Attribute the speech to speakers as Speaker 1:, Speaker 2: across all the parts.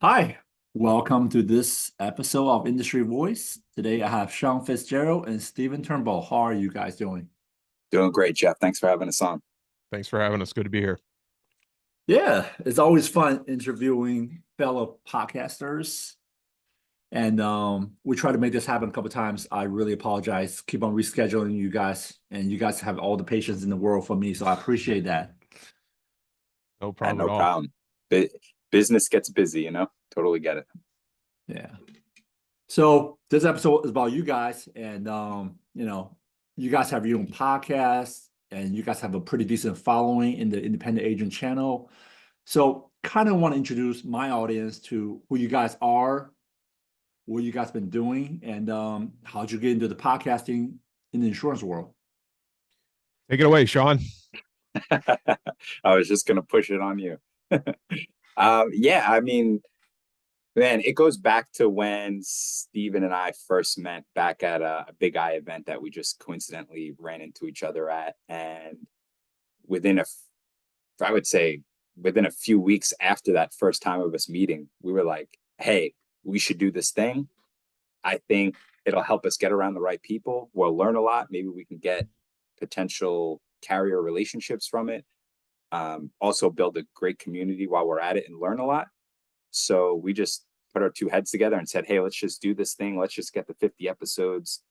Speaker 1: Hi, welcome to this episode of Industry Voice. Today I have Shawn Fitzgerald and Stephen Turnbull. How are you guys doing?
Speaker 2: Doing great, Jeff. Thanks for having us on.
Speaker 3: Thanks for having us. Good to be here.
Speaker 1: Yeah, it's always fun interviewing fellow podcasters. And we tried to make this happen a couple times. I really apologize. Keep on rescheduling you guys, and you guys have all the patience in the world for me, so I appreciate that.
Speaker 3: No
Speaker 2: And
Speaker 3: problem
Speaker 2: no
Speaker 3: at all.
Speaker 2: problem. Business gets busy. Totally get it.
Speaker 1: Yeah. So this episode is about you guys, and you guys have your own podcast, and you guys have a pretty decent following in the independent agent channel. So kind of want to introduce my audience to who you guys are, what you guys been doing, and how'd you get into the podcasting in the insurance world?
Speaker 3: Take it away, Shawn.
Speaker 2: I was just gonna push it on you. Yeah, man, it goes back to when Stephen and I first met back at a Big I event that we just coincidentally ran into each other at, and within a, I would say, within a few weeks after that first time of us meeting, we were like, "Hey, we should do this thing. I think it'll help us get around the right people. We'll learn a lot. Maybe we can get potential carrier relationships from it. Also build a great community while we're at it and learn a lot." So we just put our two heads together and said, "Hey, let's just do this thing. Let's just get the 50 episodes.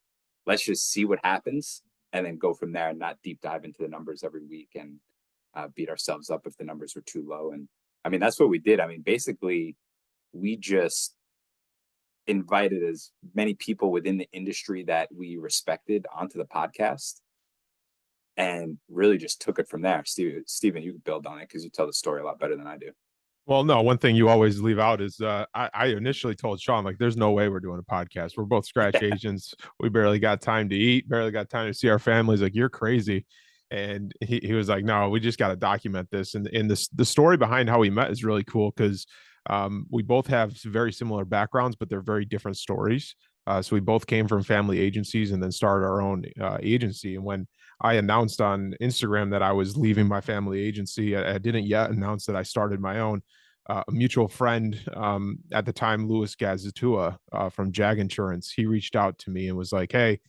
Speaker 2: Let's just see what happens and then go from there and not deep dive into the numbers every week and beat ourselves up if the numbers were too low." And that's what we did. Basically, we just invited as many people within the industry that we respected onto the podcast and really just took it from there. Stephen, you can build on it because you tell the story a lot better than I do.
Speaker 3: Well, no, one thing you always leave out is I initially told Shawn, like, there's no way we're doing a podcast. We're both scratch agents. We barely got time to eat, barely got time to see our families. Like, you're crazy. And he was like, no, we just got to document this. And the story behind how we met is really cool because we both have very similar backgrounds, but they're very different stories. So we both came from family agencies and then started our own agency. And when I announced on Instagram that I was leaving my family agency, I didn't yet announce that I started my own. A mutual friend at the time, Louis Gazatua from Jag Insurance, he reached out to me and was like, hey,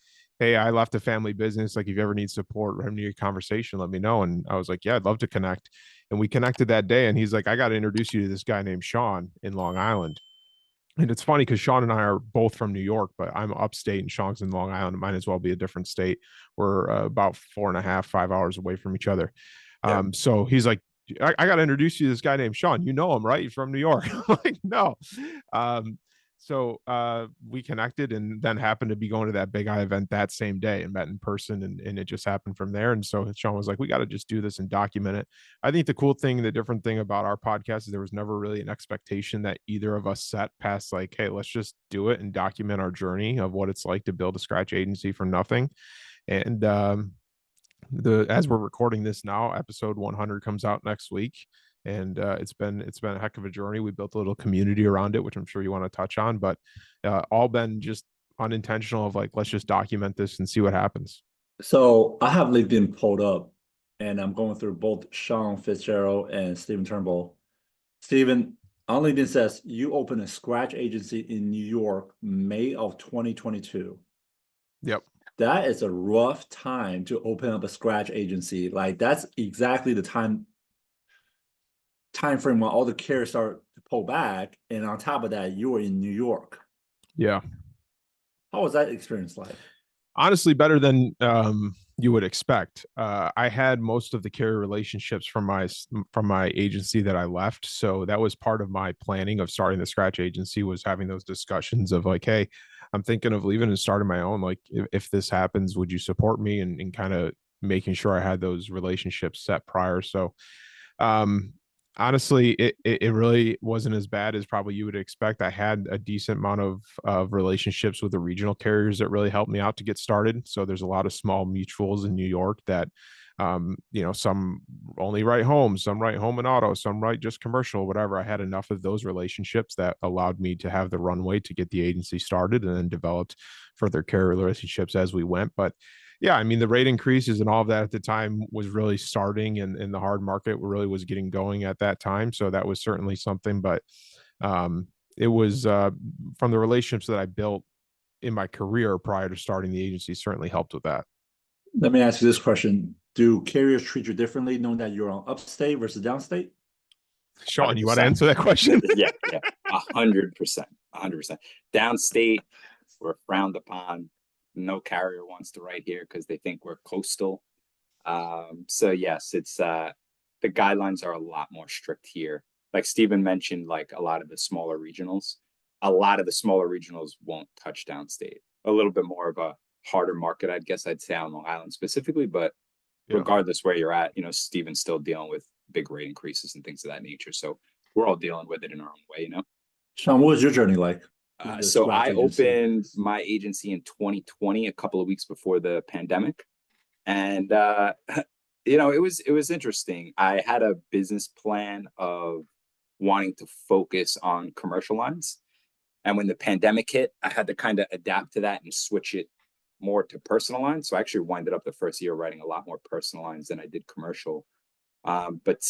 Speaker 3: I left a family business. Like, if you ever need support or need a conversation, let me know. And I was like, yeah, I'd love to connect. And we connected that day. And he's like, I got to introduce you to this guy named Shawn in Long Island. And it's funny because Shawn and I are both from New York, but I'm upstate and Shawn's in Long Island. It might as well be a different state. We're about 4.5, 5 hours away from each other.
Speaker 2: Yeah.
Speaker 3: So he's like, I got to introduce you to this guy named Shawn. You know him, right? He's from New York. I'm like, no. So we connected and then happened to be going to that Big I event that same day and met in person. And it just happened from there. And so Shawn was like, we got to just do this and document it. I think the cool thing, the different thing about our podcast is there was never really an expectation that either of us set past like, hey, let's just do it and document our journey of what it's like to build a scratch agency from nothing. And as we're recording this now, episode 100 comes out next week, and it's been a heck of a journey. We built a little community around it, which I'm sure you want to touch on, but all been just unintentional of like, let's just document this and see what happens.
Speaker 1: So I have LinkedIn pulled up, and I'm going through both Shawn Fitzgerald and Stephen Turnbull. Stephen, on LinkedIn says you opened a scratch agency in New York, May of 2022.
Speaker 3: Yep.
Speaker 1: That is a rough time to open up a scratch agency. Like, that's exactly the time frame when all the carriers start to pull back. And on top of that, you were in New York.
Speaker 3: Yeah.
Speaker 1: How was that experience like?
Speaker 3: Honestly, better than you would expect. I had most of the carrier relationships from my agency that I left, so that was part of my planning of starting the scratch agency, was having those discussions of like, hey, I'm thinking of leaving and starting my own. Like, if this happens, would you support me? And kind of making sure I had those relationships set prior. So um, honestly, it really wasn't as bad as probably you would expect. I had a decent amount of relationships with the regional carriers that really helped me out to get started. So there's a lot of small mutuals in New York that, some only write home, some write home and auto, some write just commercial, whatever. I had enough of those relationships that allowed me to have the runway to get the agency started and then developed further carrier relationships as we went. But yeah, the rate increases and all of that at the time was really starting, and the hard market really was getting going at that time. So that was certainly something. But It was from the relationships that I built in my career prior to starting the agency certainly helped with that.
Speaker 1: Let me ask you this question. Do carriers treat you differently knowing that you're on upstate versus downstate?
Speaker 3: Shawn, you want to
Speaker 2: 100%.
Speaker 3: answer that question?
Speaker 2: Yeah, 100%. Downstate, we're frowned upon. No carrier wants to write here because they think we're coastal. So yes, it's the guidelines are a lot more strict here. Like Stephen mentioned, like a lot of the smaller regionals won't touch downstate. A little bit more of a harder market, I guess I'd say, on Long Island specifically, but regardless where you're at, Stephen's still dealing with big rate increases and things of that nature. So we're all dealing with it in our own way,
Speaker 1: Shawn, what was your journey like?
Speaker 2: So I opened my agency in 2020, a couple of weeks before the pandemic. And, it was interesting. I had a business plan of wanting to focus on commercial lines. And when the pandemic hit, I had to kind of adapt to that and switch it more to personal lines. So I actually winded up the first year writing a lot more personal lines than I did commercial. But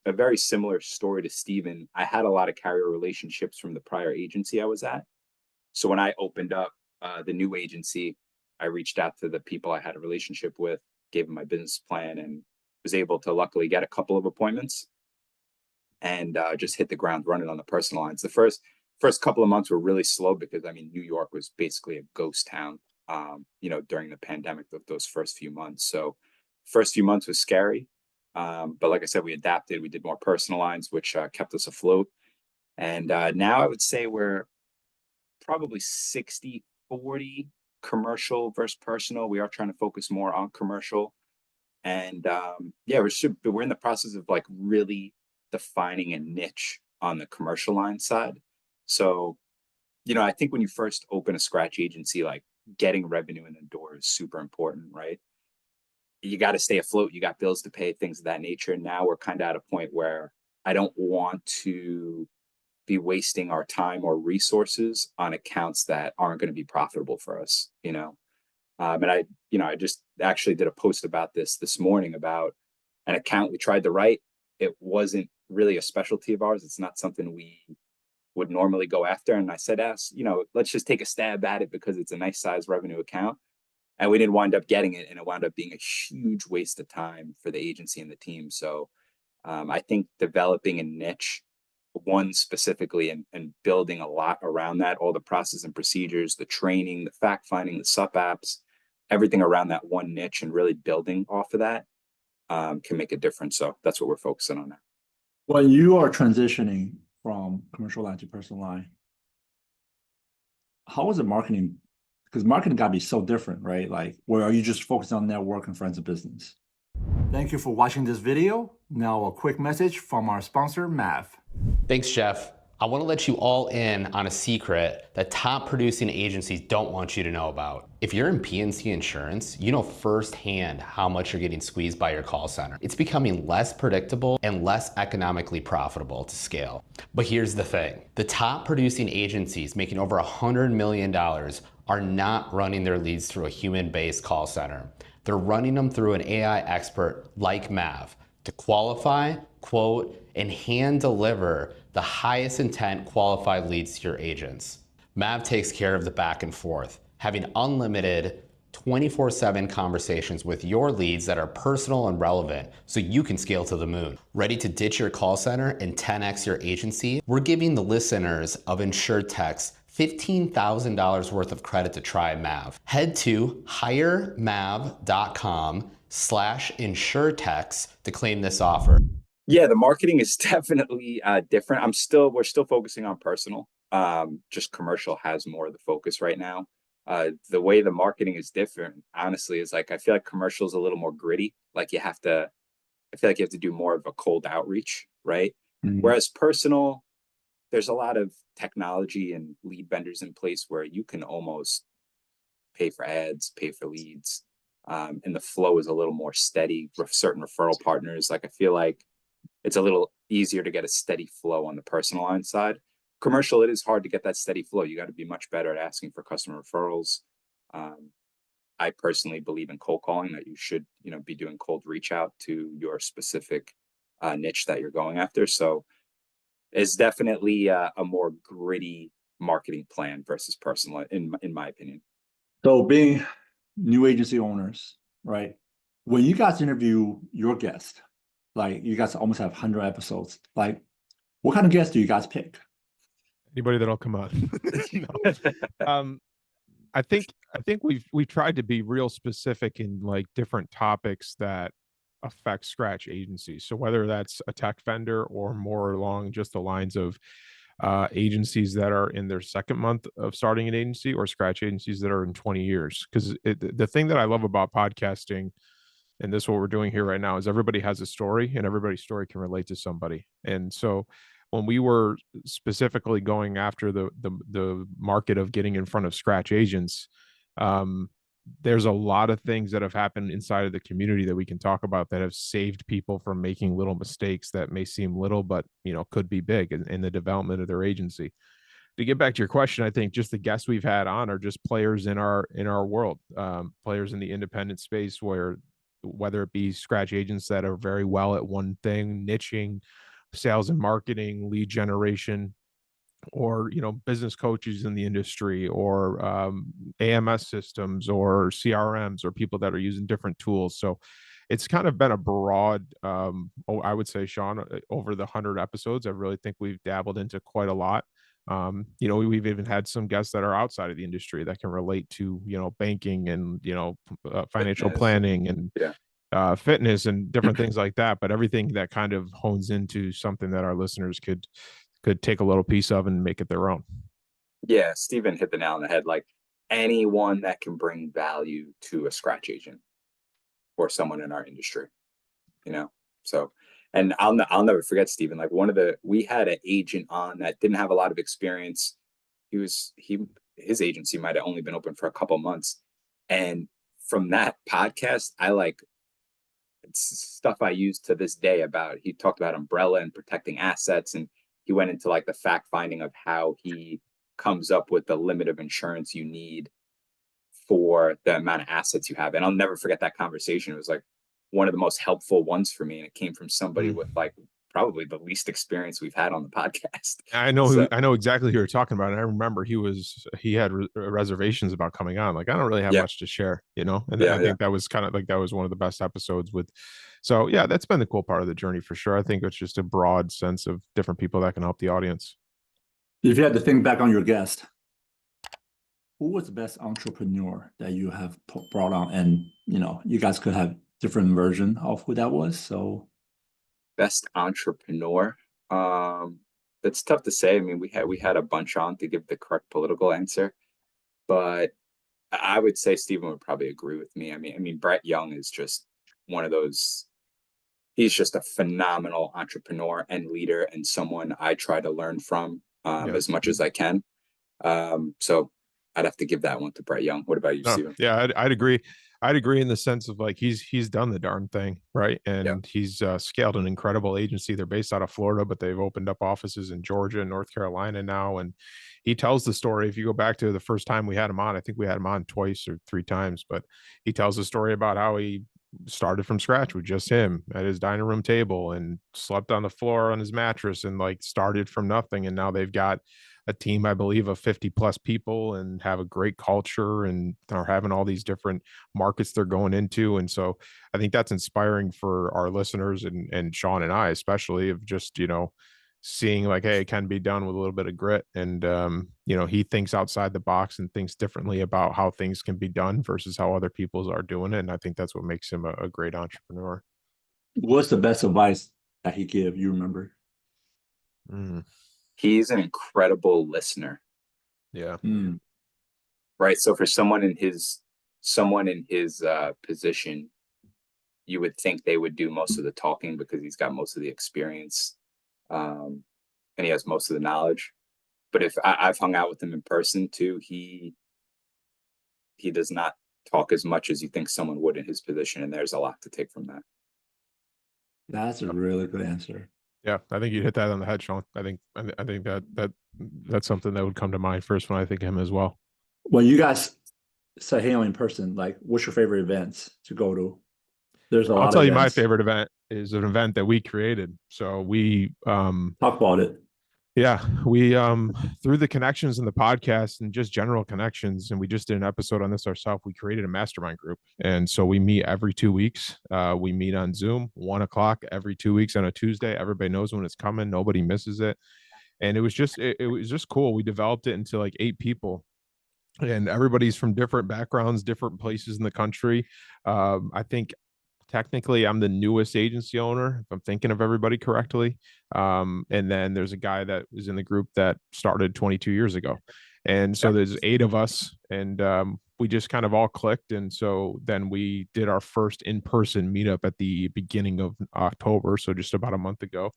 Speaker 2: a very similar story to Stephen. I had a lot of carrier relationships from the prior agency I was at. So when I opened up the new agency, I reached out to the people I had a relationship with, gave them my business plan, and was able to luckily get a couple of appointments and just hit the ground running on the personal lines. The first couple of months were really slow because New York was basically a ghost town, during the pandemic, those first few months. So first few months was scary. But like I said, we adapted, we did more personal lines, which kept us afloat. And now I would say we're probably 60-40 commercial versus personal. We are trying to focus more on commercial. And we're in the process of like really defining a niche on the commercial line side. So, I think when you first open a scratch agency, like getting revenue in the door is super important, right? You got to stay afloat. You got bills to pay, things of that nature. And now we're kind of at a point where I don't want to be wasting our time or resources on accounts that aren't going to be profitable for us, And I just actually did a post about this morning about an account we tried to write. It wasn't really a specialty of ours. It's not something we would normally go after. And I said, let's just take a stab at it because it's a nice size revenue account. And we didn't wind up getting it. And it wound up being a huge waste of time for the agency and the team. So I think developing a niche, one specifically, and building a lot around that, all the process and procedures, the training, the fact finding, the sup apps, everything around that one niche and really building off of that can make a difference. So that's what we're focusing on now.
Speaker 1: When you are transitioning from commercial line to personal line, how is it marketing? Because marketing got to be so different, right? Like, where are you just focused on network and friends of business? Thank you for watching this video. Now a quick message from our sponsor, MAV.
Speaker 4: Thanks, Jeff. I want to let you all in on a secret that top producing agencies don't want you to know about. If you're in P&C insurance, you know firsthand how much you're getting squeezed by your call center. It's becoming less predictable and less economically profitable to scale. But here's the thing. The top producing agencies making over $100 million are not running their leads through a human-based call center. They're running them through an AI expert like MAV to qualify, quote, and hand deliver the highest intent qualified leads to your agents. MAV takes care of the back and forth, having unlimited 24/7 conversations with your leads that are personal and relevant so you can scale to the moon. Ready to ditch your call center and 10x your agency? We're giving the listeners of InsureTech's $15,000 worth of credit to try MAV. Head to hiremav.com/InsureTechs to claim this offer.
Speaker 2: Yeah, the marketing is definitely different. We're still focusing on personal. Just commercial has more of the focus right now. The way the marketing is different, honestly, is like I feel like commercial is a little more gritty. Like I feel like you have to do more of a cold outreach, right? Mm-hmm. Whereas personal, there's a lot of technology and lead vendors in place where you can almost pay for ads, pay for leads, and the flow is a little more steady with certain referral partners. Like I feel like it's a little easier to get a steady flow on the personal line side. Commercial, it is hard to get that steady flow. You got to be much better at asking for customer referrals. I personally believe in cold calling, that you should, be doing cold reach out to your specific niche that you're going after. So It's definitely a more gritty marketing plan versus personal, in my opinion.
Speaker 1: So being new agency owners, right? When you guys interview your guest, like you guys almost have 100 episodes, like what kind of guests do you guys pick?
Speaker 3: Anybody that'll come on. No. I think we've tried to be real specific in like different topics that affect scratch agencies. So whether that's a tech vendor or more along just the lines of agencies that are in their second month of starting an agency, or scratch agencies that are in 20 years. Because the thing that I love about podcasting, and this is what we're doing here right now, is everybody has a story and everybody's story can relate to somebody. And so when we were specifically going after the market of getting in front of scratch agents, there's a lot of things that have happened inside of the community that we can talk about that have saved people from making little mistakes that may seem little, but could be big in the development of their agency. To get back to your question, I think just the guests we've had on are just players in our world, players in the independent space, where whether it be scratch agents that are very well at one thing, niching, sales and marketing, lead generation, or business coaches in the industry, or AMS systems, or CRMs, or people that are using different tools. So it's kind of been a broad, I would say, Shawn, over the 100 episodes, I really think we've dabbled into quite a lot. We've even had some guests that are outside of the industry that can relate to banking and financial
Speaker 2: Fitness.
Speaker 3: planning and
Speaker 2: Yeah.
Speaker 3: fitness and different things like that, but everything that kind of hones into something that our listeners could take a little piece of and make it their own.
Speaker 2: Yeah, Stephen hit the nail on the head. Like, anyone that can bring value to a scratch agent or someone in our industry, So, and I'll never forget, Stephen. Like, we had an agent on that didn't have a lot of experience. His agency might have only been open for a couple months, and from that podcast, it's stuff I use to this day about. He talked about umbrella and protecting assets, and he went into like the fact finding of how he comes up with the limit of insurance you need for the amount of assets you have. And I'll never forget that conversation. It was like one of the most helpful ones for me. And it came from somebody with like probably the least experience we've had on the podcast.
Speaker 3: I know exactly who you're talking about. And I remember he had reservations about coming on. Like, I don't really have much to share, and I think that was kind of like, that was one of the best episodes so yeah, that's been the cool part of the journey for sure. I think it's just a broad sense of different people that can help the audience.
Speaker 1: If you had to think back on your guest, who was the best entrepreneur that you have brought on? And, you guys could have different version of who that was. So
Speaker 2: best entrepreneur. That's tough to say. I mean, we had a bunch on to give the correct political answer, but I would say Stephen would probably agree with me. I mean, Brett Young is just one of those. He's just a phenomenal entrepreneur and leader, and someone I try to learn from as much as I can. So I'd have to give that one to Brett Young. What about you, Stephen?
Speaker 3: Yeah, I'd agree. I'd agree in the sense of like he's done the darn thing, right? And he's scaled an incredible agency. They're based out of Florida, but they've opened up offices in Georgia and North Carolina now. And he tells the story. If you go back to the first time we had him on, I think we had him on twice or three times, but he tells the story about how he started from scratch with just him at his dining room table and slept on the floor on his mattress and like started from nothing. And now they've got a team, I believe, of 50 plus people and have a great culture and are having all these different markets they're going into. And so I think that's inspiring for our listeners and Shawn and I, especially, of just, seeing like, hey, it can be done with a little bit of grit. And, he thinks outside the box and thinks differently about how things can be done versus how other people's are doing it. And I think that's what makes him a great entrepreneur.
Speaker 1: What's the best advice that he gave? You remember?
Speaker 2: He's an incredible listener.
Speaker 3: Yeah.
Speaker 2: Right. So for someone in his position, you would think they would do most of the talking because he's got most of the experience, and he has most of the knowledge. But if I've hung out with him in person too, he does not talk as much as you think someone would in his position, and there's a lot to take from that.
Speaker 1: That's a really good answer.
Speaker 3: Yeah, I think you hit that on the head, Shawn. I think that's something that would come to mind first when I think of him as well.
Speaker 1: When you guys say hey in person, like, what's your favorite events to go to? There's a lot.
Speaker 3: I'll tell you, my favorite event is an event that we created. So we
Speaker 1: talk about it.
Speaker 3: Yeah, we through the connections in the podcast and just general connections, and we just did an episode on this ourselves. We created a mastermind group, and so we meet every 2 weeks. We meet on Zoom, 1 o'clock every 2 weeks on a Tuesday. Everybody knows when it's coming. Nobody misses it, and it was just cool. We developed it into like 8 people, and everybody's from different backgrounds, different places in the country. I think technically I'm the newest agency owner, if I'm thinking of everybody correctly. And then there's a guy that was in the group that started 22 years ago. And so there's 8 of us, and we just kind of all clicked. And so then we did our first in-person meetup at the beginning of October, so just about a month ago.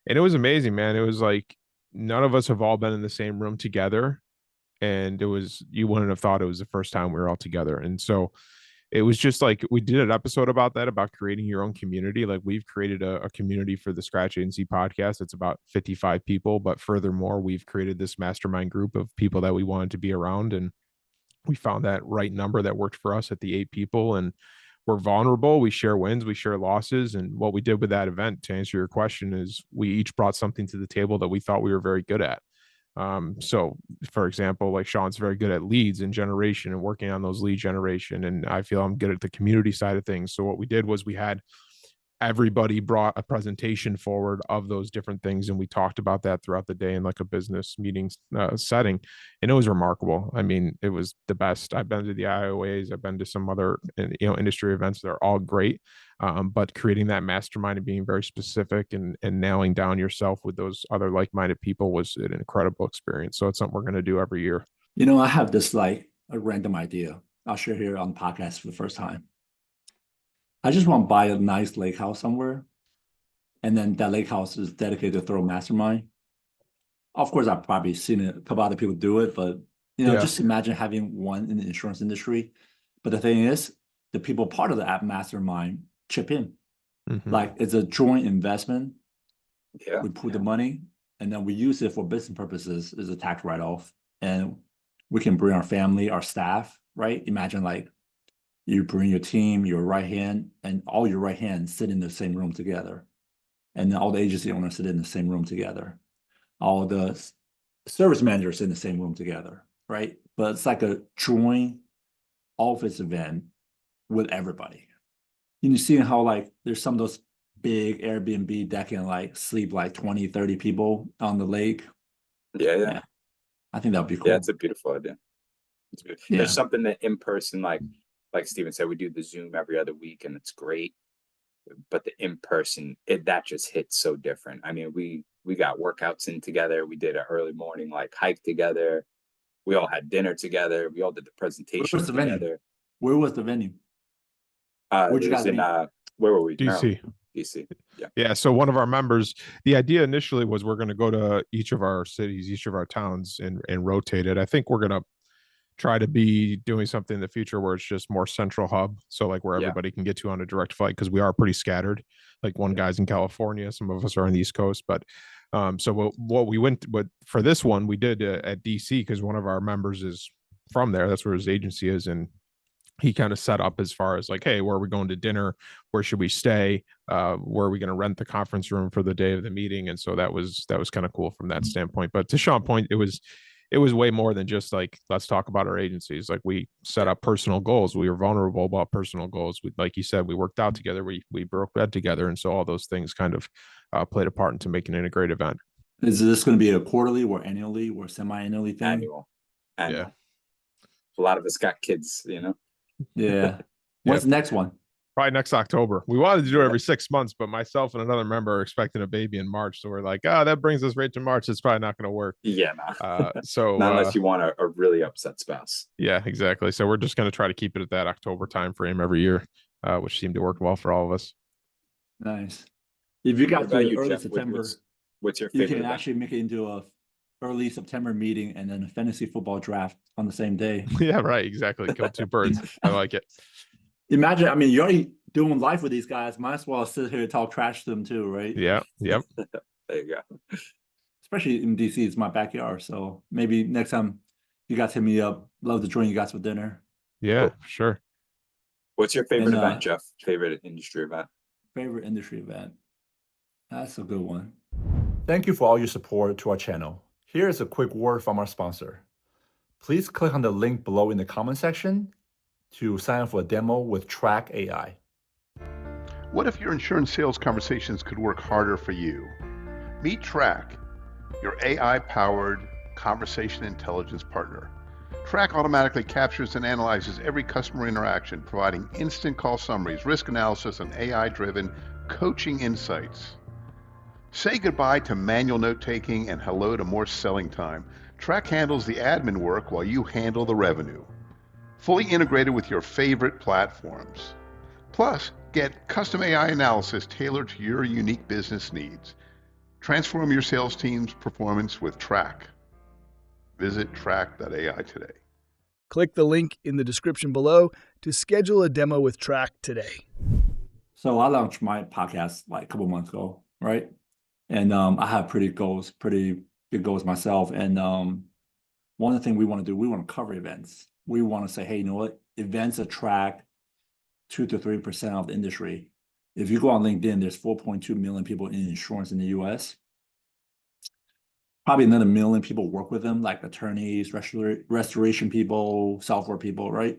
Speaker 3: And it was amazing, man. It was like none of us have all been in the same room together. And you wouldn't have thought it was the first time we were all together. And so it was just like we did an episode about that, about creating your own community. Like we've created a community for the Scratch Agency podcast. It's about 55 people, but furthermore, we've created this mastermind group of people that we wanted to be around, and we found that right number that worked for us at the 8 people. And we're vulnerable. We share wins, we share losses. And what we did with that event, to answer your question, is we each brought something to the table that we thought we were very good at. So for example, like Shawn's very good at leads and generation and working on those lead generation. And I feel I'm good at the community side of things. So what we did was we had everybody brought a presentation forward of those different things, and we talked about that throughout the day in like a business meeting setting, and it was remarkable. I mean, it was the best. I've been to the IOAs, I've been to some other industry events. They're all great, but creating that mastermind and being very specific and nailing down yourself with those other like-minded people was an incredible experience. So it's something we're going to do every year.
Speaker 1: I have this like a random idea I'll share here on the podcast for the first time. I just want to buy a nice lake house somewhere, and then that lake house is dedicated to throw mastermind. Of course, I've probably seen a couple other people do it, but just imagine having one in the insurance industry. But the thing is, the people part of the app mastermind chip in.
Speaker 3: Mm-hmm.
Speaker 1: Like it's a joint investment.
Speaker 2: Yeah.
Speaker 1: We put the money, and then we use it for business purposes as a tax write-off, and we can bring our family, our staff, right? Imagine like you bring your team, your right hand, and all your right hands sit in the same room together. And then all the agency owners sit in the same room together. All the service managers in the same room together, right? But it's like a joint office event with everybody. You see how like there's some of those big Airbnb that can like sleep like 20, 30 people on the lake.
Speaker 2: Yeah.
Speaker 1: I think that would be cool.
Speaker 2: Yeah, it's a beautiful idea.
Speaker 1: Yeah.
Speaker 2: There's something that in person, like Stephen said, we do the Zoom every other week, and it's great. But the in person, that just hits so different. I mean, we got workouts in together. We did an early morning like hike together. We all had dinner together. We all did the presentation together.
Speaker 1: Where was the venue?
Speaker 2: Where'd you guys where were we?
Speaker 3: DC.
Speaker 2: DC.
Speaker 3: Yeah. So one of our members, the idea initially was we're going to go to each of our cities, each of our towns, and rotate it. I think we're going to try to be doing something in the future where it's just more central hub. So like where everybody can get to on a direct flight, because we are pretty scattered. Like one guy's in California, some of us are on the East Coast. But so what we went with for this one, we did at DC, because one of our members is from there. That's where his agency is. And he kind of set up as far as like, hey, where are we going to dinner? Where should we stay? Where are we going to rent the conference room for the day of the meeting? And so that was kind of cool from that standpoint. But to Shawn's point, it was way more than just like, let's talk about our agencies. Like we set up personal goals. We were vulnerable about personal goals. Like you said, we worked out together. We broke bread together. And so all those things kind of played a part into making it a great event.
Speaker 1: Is this going to be a quarterly or annually or semi-annually thing?
Speaker 2: Annual.
Speaker 3: Yeah.
Speaker 2: A lot of us got kids,
Speaker 1: Yeah. What's the next one?
Speaker 3: Probably next October. We wanted to do it every 6 months, but myself and another member are expecting a baby in March. So we're like, that brings us right to March. It's probably not going to work.
Speaker 2: Yeah, no.
Speaker 3: So
Speaker 2: not unless you want a really upset spouse.
Speaker 3: Yeah, exactly. So we're just going to try to keep it at that October time frame every year, which seemed to work well for all of us.
Speaker 1: Nice. If you got to early
Speaker 2: Jeff,
Speaker 1: September,
Speaker 2: what's your favorite?
Speaker 1: You can actually make it into a early September meeting and then a fantasy football draft on the same day.
Speaker 3: Yeah, right. Exactly. Kill two birds. I like it.
Speaker 1: Imagine, I mean, you're already doing life with these guys. Might as well sit here and talk trash to them too, right?
Speaker 3: Yeah. Yep.
Speaker 2: There you go.
Speaker 1: Especially in DC, it's my backyard. So maybe next time you guys hit me up, love to join you guys for dinner.
Speaker 3: Yeah, sure.
Speaker 2: What's your favorite event, Jeff? Favorite industry event?
Speaker 1: Favorite industry event? That's a good one. Thank you for all your support to our channel. Here is a quick word from our sponsor. Please click on the link below in the comment section to sign up for a demo with Track AI.
Speaker 5: What if your insurance sales conversations could work harder for you? Meet Track, your AI-powered conversation intelligence partner. Track automatically captures and analyzes every customer interaction, providing instant call summaries, risk analysis, and AI-driven coaching insights. Say goodbye to manual note-taking and hello to more selling time. Track handles the admin work while you handle the revenue. Fully integrated with your favorite platforms. Plus, get custom AI analysis tailored to your unique business needs. Transform your sales team's performance with Track. Visit track.ai today.
Speaker 6: Click the link in the description below to schedule a demo with Track today.
Speaker 1: So I launched my podcast like a couple months ago, right? And I have pretty big goals myself. And one of the things we want to do, we want to cover events. We want to say, hey, you know what? Events attract 2 to 3% of the industry. If you go on LinkedIn, there's 4.2 million people in insurance in the US. Probably another million people work with them, like attorneys, restoration people, software people, right?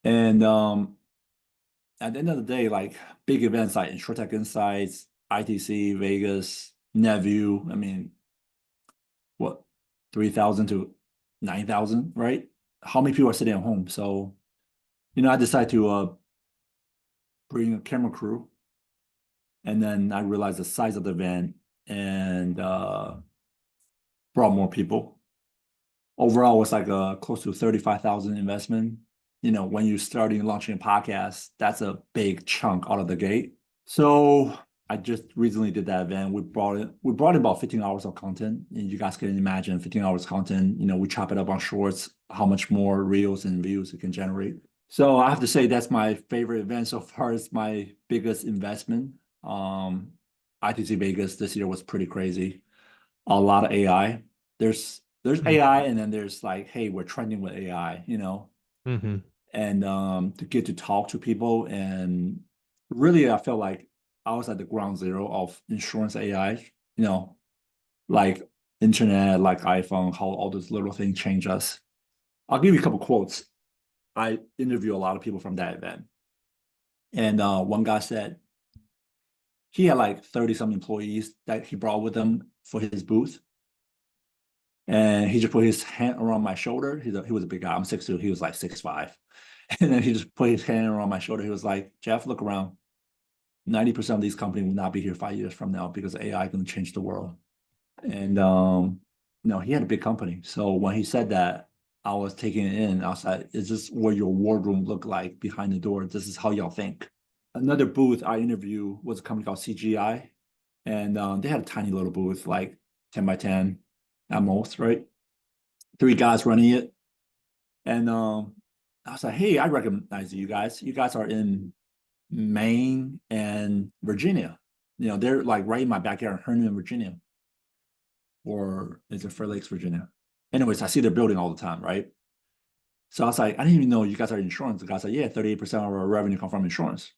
Speaker 1: And at the end of the day, like big events like InsurTech Insights, ITC, Vegas, NetView, I mean, what, 3,000 to 9,000, right? How many people are sitting at home? So, I decided to bring a camera crew, and then I realized the size of the event and brought more people. Overall, it's like a close to 35,000 investment. When you're starting launching a podcast, that's a big chunk out of the gate. So I just recently did that event. We brought in about 15 hours of content, and you guys can imagine 15 hours content. We chop it up on shorts, how much more reels and views it can generate. So I have to say that's my favorite event so far. It's my biggest investment. ITC Vegas this year was pretty crazy. A lot of AI. There's AI, and then there's like, hey, we're trending with AI,
Speaker 3: Mm-hmm.
Speaker 1: and to get to talk to people. And really, I felt like I was at the ground zero of insurance AI, like internet, like iPhone, how all those little things change us. I'll give you a couple quotes. I interview a lot of people from that event. And one guy said he had like 30-some employees that he brought with him for his booth. And he just put his hand around my shoulder. He was a big guy. I'm 6'2". He was like 6'5". And then he just put his hand around my shoulder. He was like, Jeff, look around. 90% of these companies will not be here 5 years from now because AI is going to change the world. And he had a big company. So when he said that, I was taking it in. I was like, is this what your wardroom look like behind the door? This is how y'all think. Another booth I interviewed was a company called CGI. And they had a tiny little booth, like 10 by 10 at most, right? 3 guys running it. And I was like, hey, I recognize you guys. You guys are in Maine and Virginia. They're like right in my backyard in Herndon, Virginia. Or is it Fair Lakes, Virginia? Anyways, I see their building all the time, right? So I was like, I didn't even know you guys are insurance. The guy said, yeah, 38% of our revenue come from insurance.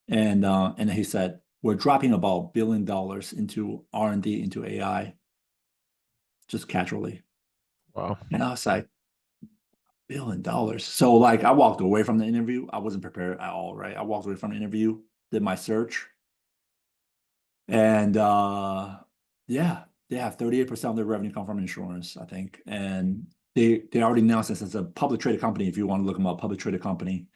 Speaker 1: And then he said, we're dropping about $1 billion into R&D, into AI, just casually.
Speaker 3: Wow.
Speaker 1: And I was like, $1 billion. So like I walked away from the interview. I wasn't prepared at all, right? I walked away from the interview, did my search. And yeah, they have 38% of their revenue come from insurance, I think. And they already announced this as a public traded company, if you want to look them up, public traded company.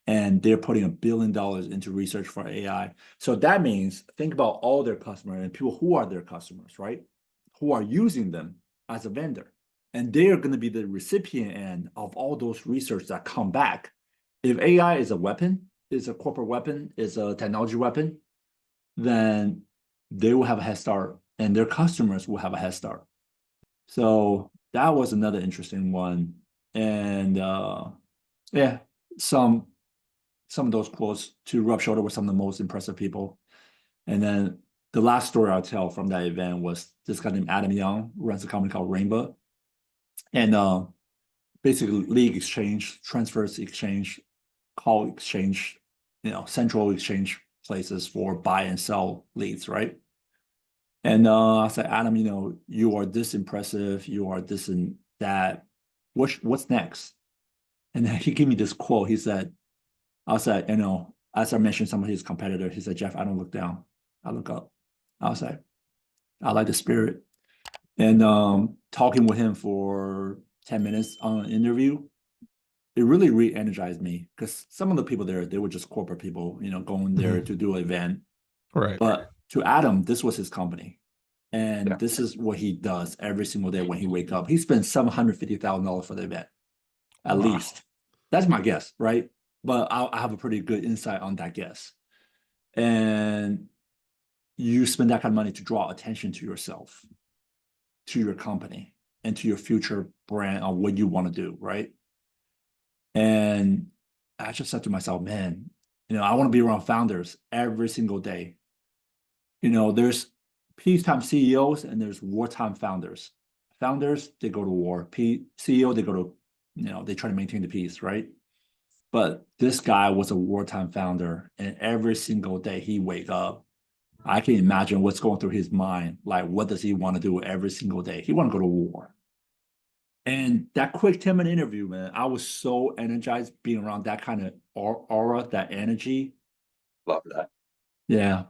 Speaker 1: And they're putting $1 billion into research for AI. So that means think about all their customers and people who are their customers, right? Who are using them as a vendor. And they're going to be the recipient end of all those research that come back. If AI is a weapon, is a corporate weapon, is a technology weapon, then they will have a head start and their customers will have a head start. So that was another interesting one. And yeah, some of those quotes to rub shoulder with some of the most impressive people. And then the last story I'll tell from that event was this guy named Adam Young, who runs a company called Rainbow. And basically league exchange, transfers exchange, call exchange, central exchange places for buy and sell leads, right? And I said, Adam, you are this impressive, you are this and that. What's next? And then he gave me this quote. He said, I said, as I mentioned some of his competitors, he said, Jeff, I don't look down, I look up. I was like, I like the spirit. And talking with him for 10 minutes on an interview, it really re-energized me, because some of the people there, they were just corporate people, going there to do an event.
Speaker 3: Right.
Speaker 1: But to Adam, this was his company. And
Speaker 2: Yeah.
Speaker 1: this is what he does every single day when he wake up. He spends $750,000 for the event, at
Speaker 3: Wow.
Speaker 1: least. That's my guess, right? But I have a pretty good insight on that guess. And you spend that kind of money to draw attention to yourself, to your company, and to your future brand on what you want to do, right? And I just said to myself, man, I want to be around founders every single day. There's peacetime CEOs and there's wartime founders. Founders, they go to war. CEO, they go to, they try to maintain the peace, right? But this guy was a wartime founder, and every single day he wake up, I can imagine what's going through his mind. Like, what does he want to do every single day? He want to go to war. And that quick 10-minute interview, man, I was so energized being around that kind of aura, that energy.
Speaker 2: Love that.
Speaker 1: Yeah.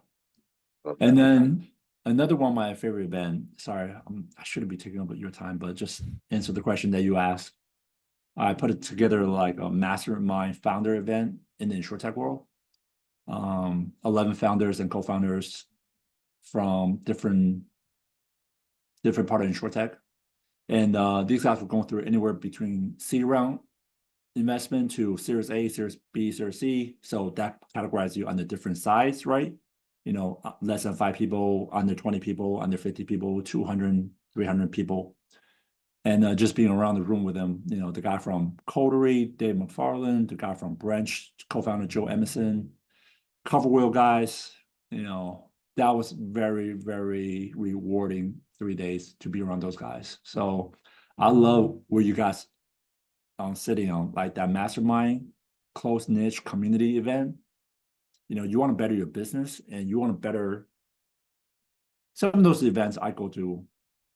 Speaker 2: Love
Speaker 1: And
Speaker 2: that.
Speaker 1: then another one of my favorite event, sorry, I shouldn't be taking up your time, but just answer the question that you asked. I put it together like a mastermind founder event in the insurtech world. 11 founders and co-founders from different part of insurtech. And these guys were going through anywhere between seed round investment to Series A, Series B, Series C. So that categorizes you under different size, right? Less than 5 people, under 20 people, under 50 people, 200, 300 people. And just being around the room with them, the guy from Coterie, Dave McFarland, the guy from Branch, co-founder Joe Emerson, Cover Wheel guys, that was very, very rewarding 3 days to be around those guys. So I love where you guys sitting on, like that mastermind, close niche community event. You want to better your business, and you want to better some of those events I go to.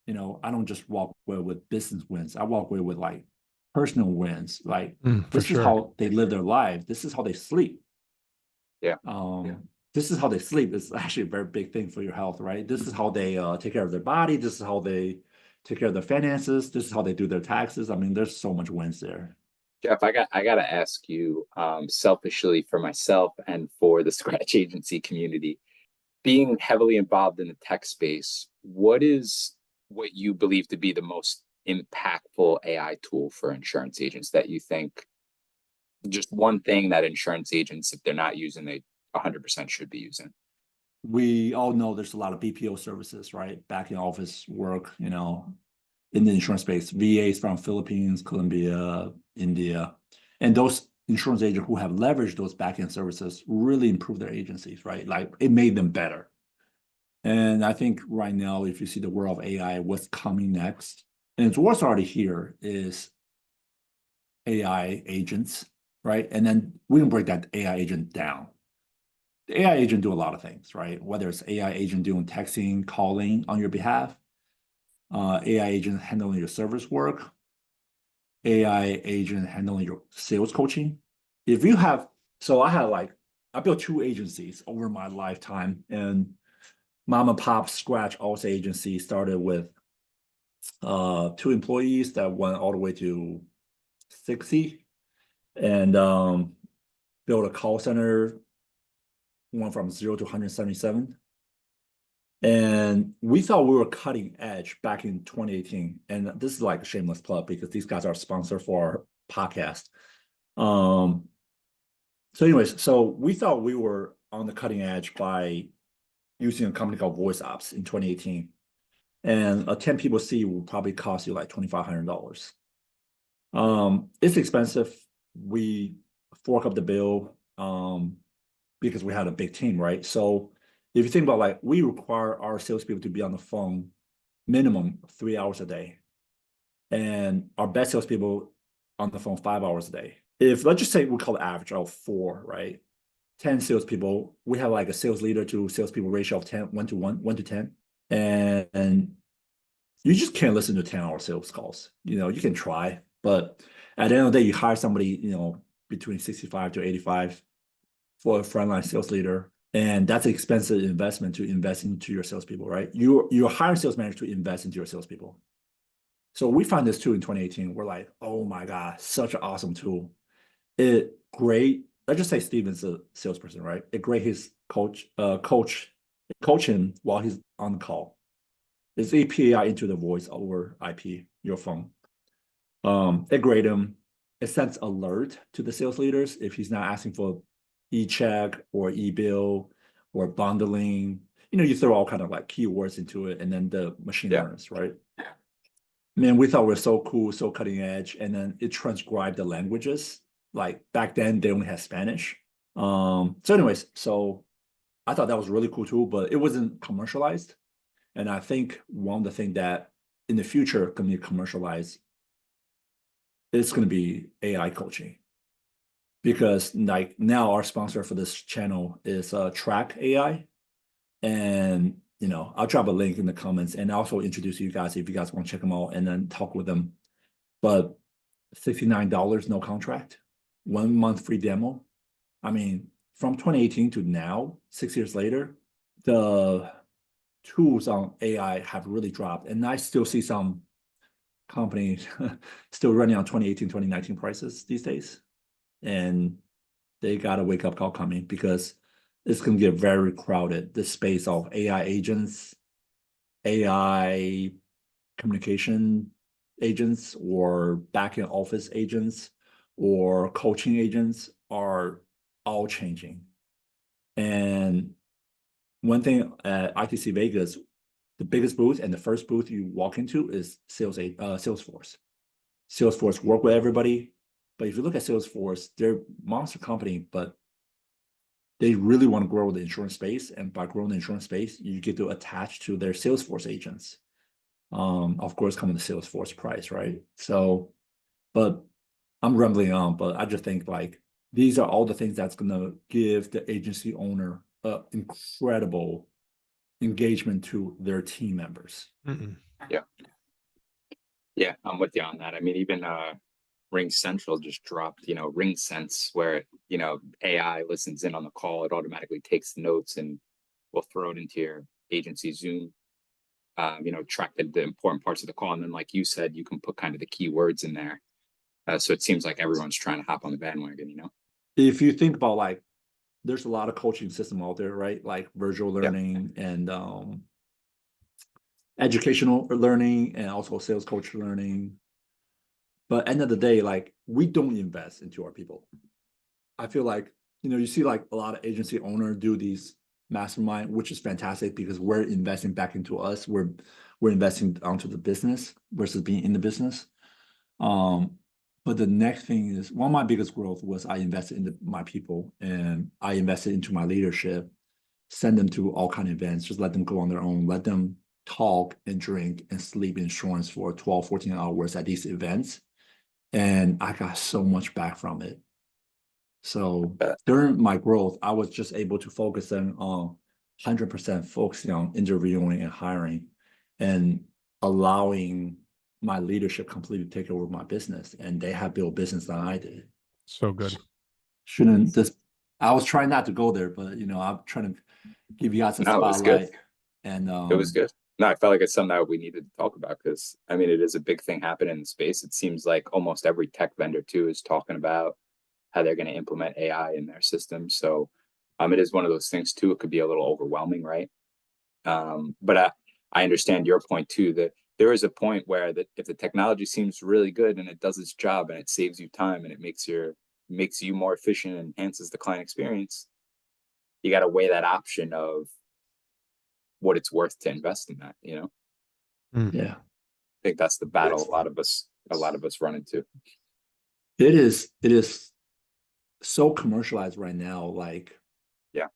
Speaker 1: I don't just walk away with business wins. I walk away with like personal wins. Like this is how they live their life. This is how they sleep.
Speaker 2: Yeah.
Speaker 1: This is how they sleep. It's actually a very big thing for your health, right? This is how they take care of their body. This is how they take care of their finances. This is how they do their taxes. I mean, there's so much wins there.
Speaker 2: Jeff, I got to ask you, selfishly for myself and for the Scratch Agency community, being heavily involved in the tech space, what is what you believe to be the most impactful AI tool for insurance agents that you think, just one thing that insurance agents, if they're not using, they 100% should be using?
Speaker 1: We all know there's a lot of BPO services, right? Back in office work, in the insurance space, VAs from Philippines, Colombia, India, and those insurance agents who have leveraged those back-end services really improved their agencies, right? Like it made them better. And I think right now, if you see the world of AI, what's coming next, and it's what's already here, is AI agents, right? And then we can break that AI agent down. The AI agent do a lot of things, right? Whether it's AI agent doing texting, calling on your behalf, AI agent handling your service work, AI agent handling your sales coaching. If you have, so I built 2 agencies over my lifetime, and mom and pop scratch Alts agency started with 2 employees that went all the way to 60, and built a call center, went from 0 to 177. And we thought we were cutting edge back in 2018. And this is like a shameless plug because these guys are a sponsor for our podcast. So anyways, so we thought we were on the cutting edge by using a company called Voice Ops in 2018. And a 10 people seat will probably cost you like $2,500. It's expensive. We fork up the bill because we had a big team, right? So if you think about, like, we require our salespeople to be on the phone minimum 3 hours a day, and our best salespeople on the phone 5 hours a day. If let's just say we call the average of 4, right? 10 salespeople, we have like a sales leader to salespeople ratio of 1 to 10. and you just can't listen to 10-hour sales calls. You can try, but at the end of the day, you hire somebody, between 65 to 85 for a frontline sales leader. And that's an expensive investment to invest into your salespeople, right? You're hiring sales managers to invest into your salespeople. So we found this too in 2018. We're like, oh my God, such an awesome tool. It great. Let's just say Steven's a salesperson, right? It great his coach him while he's on the call. It's API into the voice over IP, your phone. It grade him. It sends alert to the sales leaders if he's not asking for e-check or e-bill or bundling. You throw all kind of like keywords into it, and then the machine learns, right? Man, we thought we were so cool, so cutting edge, and then it transcribed the languages. Like back then, they only had Spanish. So anyways, so I thought that was a really cool tool, but it wasn't commercialized. And I think one of the things that in the future can be commercialized, it's going to be AI coaching. Because like now our sponsor for this channel is Track AI. And, I'll drop a link in the comments and also introduce you guys if you guys want to check them out and then talk with them. But $69, no contract, 1 month free demo. I mean, from 2018 to now, 6 years later, the tools on AI have really dropped. And I still see some companies still running on 2018, 2019 prices these days. And they got a wake up call coming because it's going to get very crowded. The space of AI agents, AI communication agents, or back-end office agents, or coaching agents are all changing. And one thing at ITC Vegas, the biggest booth and the first booth you walk into is Salesforce. Salesforce work with everybody. But if you look at Salesforce, they're a monster company, but they really want to grow the insurance space. And by growing the insurance space, you get to attach to their Salesforce agents. Of course, come with the Salesforce price, right? So, but I'm rambling on, but I just think like these are all the things that's going to give the agency owner incredible engagement to their team members.
Speaker 2: Yeah, I'm with you on that. I mean, even Ring Central just dropped, Ring Sense, where, AI listens in on the call. It automatically takes the notes and will throw it into your agency Zoom, track the important parts of the call. And then, like you said, you can put kind of the keywords in there. So it seems like everyone's trying to hop on the bandwagon,
Speaker 1: If you think about like, there's a lot of coaching system out there, right? Like virtual learning and educational learning and also sales coach learning. But end of the day, like we don't invest into our people. I feel like, you see like a lot of agency owners do these mastermind, which is fantastic because we're investing back into us. We're investing onto the business versus being in the business. But the next thing is one of my biggest growth was I invested into my people and I invested into my leadership, send them to all kind of events, just let them go on their own, let them talk and drink and sleep insurance for 12, 14 hours at these events. And I got so much back from it. So during my growth, I was just able to focus on 100% focusing on interviewing and hiring and allowing my leadership completely take over my business. And they have built business than I did.
Speaker 3: So good.
Speaker 1: I was trying not to go there, but I'm trying to give you guys a spotlight.
Speaker 2: It was good.
Speaker 1: And
Speaker 2: it was good. No, I felt like it's something that we needed to talk about because I mean, it is a big thing happening in the space. It seems like almost every tech vendor too is talking about how they're going to implement AI in their system. So it is one of those things too. It could be a little overwhelming, right? But I understand your point too, that there is a point where that if the technology seems really good and it does its job and it saves you time and it makes you more efficient and enhances the client experience, you got to weigh that option of what it's worth to invest in that,
Speaker 1: Yeah.
Speaker 2: I think that's the battle a lot of us run into.
Speaker 1: It is so commercialized right now. Like,
Speaker 2: yeah,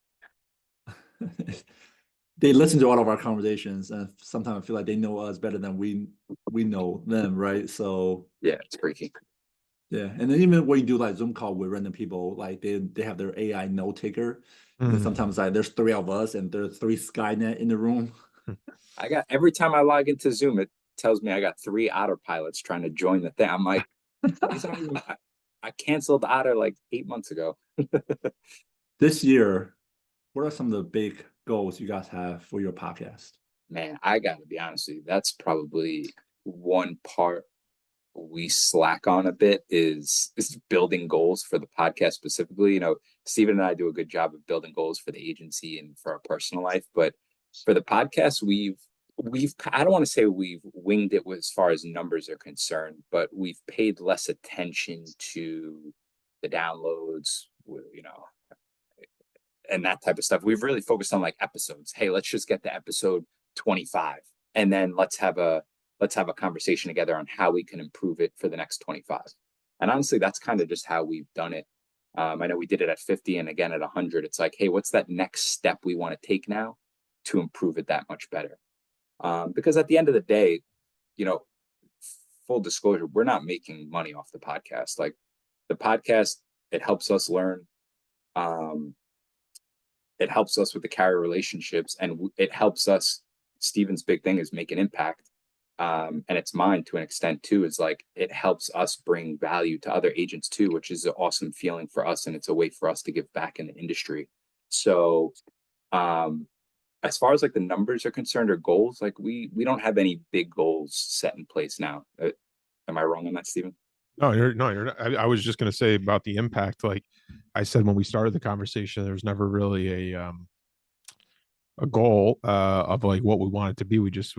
Speaker 1: they listen to all of our conversations, and sometimes I feel like they know us better than we know them, right? So
Speaker 2: yeah, it's freaky.
Speaker 1: Yeah, and then even when you do like Zoom call with random people, like they have their AI note taker, and sometimes like there's 3 of us and there's 3 Skynet in the room.
Speaker 2: I got, every time I log into Zoom, it tells me I got 3 autopilots trying to join the thing. I'm like, these aren't even, I canceled Otter like 8 months ago.
Speaker 1: This year, what are some of the big goals you guys have for your podcast?
Speaker 2: Man, I gotta be honest with you, that's probably one part we slack on a bit is building goals for the podcast specifically. You know, Stephen and I do a good job of building goals for the agency and for our personal life, but for the podcast, we've I don't want to say we've winged it as far as numbers are concerned, but we've paid less attention to the downloads, you know, and that type of stuff. We've really focused on like episodes. Hey, let's just get to episode 25, and then let's have a conversation together on how we can improve it for the next 25. And honestly, that's kind of just how we've done it. I know we did it at 50 and again at 100. It's like, hey, what's that next step we want to take now to improve it that much better? Because at the end of the day, you know, full disclosure, we're not making money off the podcast. Like the podcast, it helps us learn. It helps us with the carrier relationships, and it helps us. Stephen's big thing is make an impact. And it's mine to an extent too, is like, it helps us bring value to other agents too, which is an awesome feeling for us. And it's a way for us to give back in the industry. So, as far as like the numbers are concerned or goals, like we don't have any big goals set in place now. Am I wrong on that, Stephen?
Speaker 3: No, you're not. I was just going to say about the impact. Like I said, when we started the conversation, there was never really a goal of like what we wanted to be. We just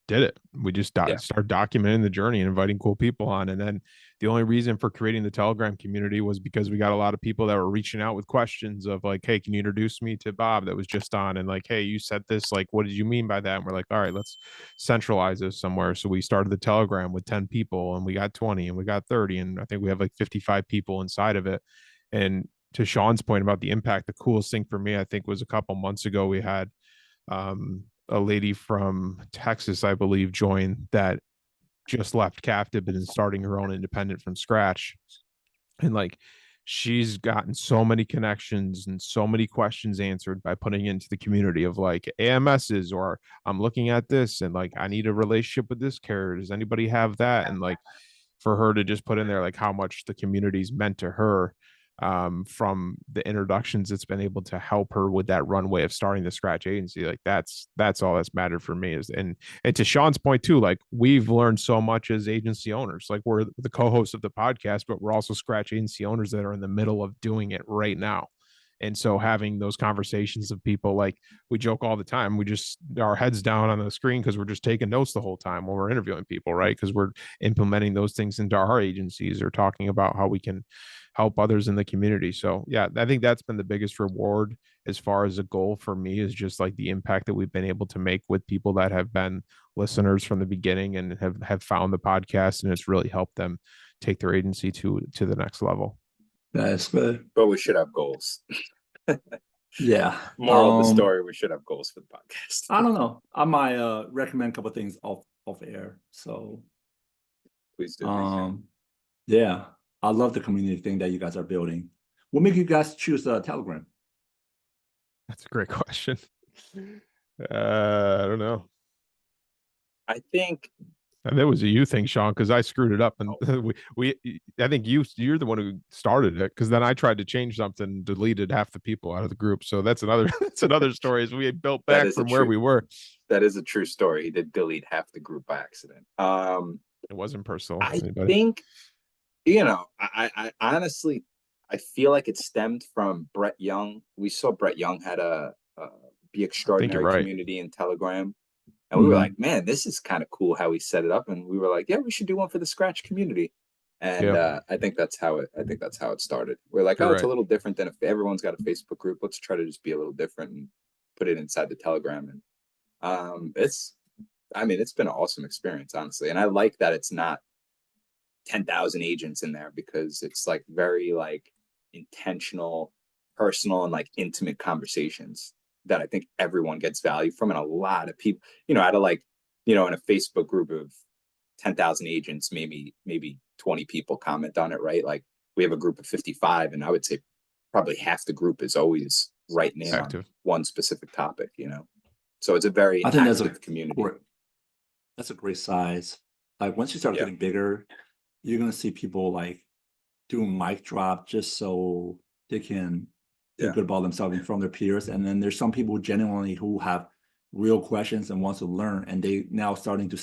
Speaker 3: did it. We just started documenting the journey and inviting cool people on. And then the only reason for creating the Telegram community was because we got a lot of people that were reaching out with questions of like, hey, can you introduce me to Bob that was just on? And like, hey, you said this, like, what did you mean by that? And we're like, all right, let's centralize this somewhere. So we started the Telegram with 10 people, and we got 20, and we got 30. And I think we have like 55 people inside of it. And to Shawn's point about the impact, the coolest thing for me, I think, was a couple months ago, we had a lady from Texas, I believe, joined that just left captive and is starting her own independent from scratch. And like, she's gotten so many connections and so many questions answered by putting into the community of like AMSs, or I'm looking at this and like, I need a relationship with this carrier. Does anybody have that? And like, for her to just put in there like how much the community's meant to her, from the introductions, it's been able to help her with that runway of starting the scratch agency. Like that's all that's mattered for me. Is and to Shawn's point too, like we've learned so much as agency owners. Like we're the co-hosts of the podcast, but we're also scratch agency owners that are in the middle of doing it right now. And so having those conversations of people, like we joke all the time, we just, our heads down on the screen because we're just taking notes the whole time when we're interviewing people, right? Because we're implementing those things into our agencies or talking about how we can help others in the community. So yeah, I think that's been the biggest reward as far as a goal for me, is just like the impact that we've been able to make with people that have been listeners from the beginning and have found the podcast, and it's really helped them take their agency to the next level.
Speaker 1: That's good.
Speaker 2: But we should have goals.
Speaker 1: Yeah.
Speaker 2: Moral of the story, we should have goals for the podcast.
Speaker 1: I don't know. I might recommend a couple of things off air. So
Speaker 2: Please do.
Speaker 1: Yeah. I love the community thing that you guys are building. What made you guys choose Telegram?
Speaker 3: That's a great question. I don't know.
Speaker 2: I think
Speaker 3: And it was a you thing, Shawn, because I screwed it up, and I think you're the one who started it, because then I tried to change something, and deleted half the people out of the group. So that's another story. Is we had built back from where we were.
Speaker 2: That is a true story. He did delete half the group by accident.
Speaker 3: It wasn't personal.
Speaker 2: I think, you know, I honestly, I feel like it stemmed from Brett Young. We saw Brett Young had a Be Extraordinary community in Telegram. And we were like, man, this is kind of cool how he set it up. And we were like, yeah, we should do one for the scratch community. And I think that's how it started. We're like, it's a little different than if everyone's got a Facebook group. Let's try to just be a little different and put it inside the Telegram. And it's been an awesome experience, honestly. And I like that it's not 10,000 agents in there, because it's like very like intentional, personal, and like intimate conversations that I think everyone gets value from. And a lot of people, you know, out of like, you know, in a Facebook group of 10,000 agents, maybe 20 people comment on it, right? Like we have a group of 55, and I would say probably half the group is always writing in on one specific topic, you know? So it's a very
Speaker 1: I think that's
Speaker 2: active
Speaker 1: a
Speaker 2: community.
Speaker 1: that's a great size. Like once you start getting bigger, you're gonna see people like doing mic drop just so they can feel good about themselves in front of their peers. And then there's some people genuinely who have real questions and wants to learn, and they now starting to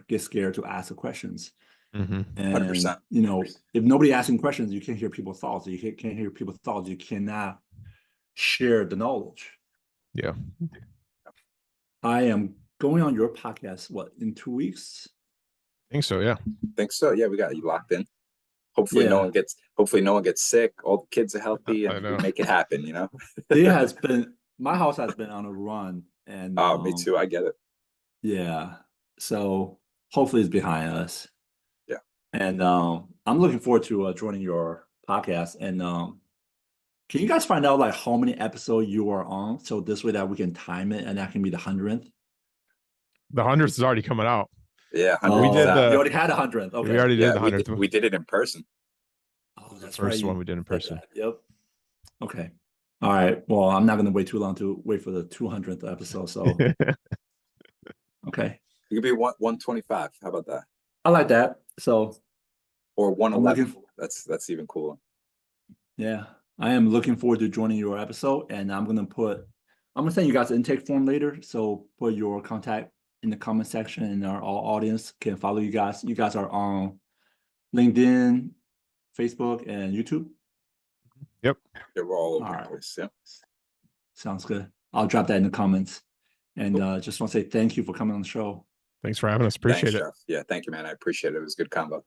Speaker 1: get scared to ask the questions. And
Speaker 2: 100%.
Speaker 1: you know, if nobody asking questions, you can't hear people's thoughts. You can't hear people's thoughts. You cannot share the knowledge.
Speaker 3: Yeah.
Speaker 1: I am going on your podcast, what, in 2 weeks?
Speaker 3: I think so. Yeah.
Speaker 2: I think so. Yeah, we got you locked in. Hopefully no one gets sick. All the kids are healthy, and we make it happen, you know?
Speaker 1: My house has been on a run, and
Speaker 2: me too. I get it.
Speaker 1: yeah. So hopefully it's behind us.
Speaker 2: Yeah.
Speaker 1: And I'm looking forward to joining your podcast. And can you guys find out like how many episodes you are on? So this way that we can time it, and that can be the 100th.
Speaker 3: The 100th is already coming out.
Speaker 2: Yeah.
Speaker 3: We did
Speaker 1: you already had 100th. Okay.
Speaker 3: We already did the 100th.
Speaker 2: We did it in person.
Speaker 1: Oh, that's
Speaker 3: the first
Speaker 1: right.
Speaker 3: one we did in person.
Speaker 1: Yep. Okay. All right. Well, I'm not going to wait too long to wait for the 200th episode. So, okay.
Speaker 2: It could be 125. How about that?
Speaker 1: I like that. So,
Speaker 2: or 111. That's even cooler.
Speaker 1: Yeah, I am looking forward to joining your episode, and I'm gonna send you guys an intake form later. So put your contact in the comment section, and our audience can follow you guys. You guys are on LinkedIn, Facebook, and YouTube.
Speaker 3: Yep.
Speaker 2: Yeah, we're all over the place. Yeah.
Speaker 1: Sounds good. I'll drop that in the comments. And just want to say thank you for coming on the show.
Speaker 3: Thanks for having us. Appreciate it.
Speaker 2: Jeff. Yeah, thank you, man. I appreciate it. It was a good combo.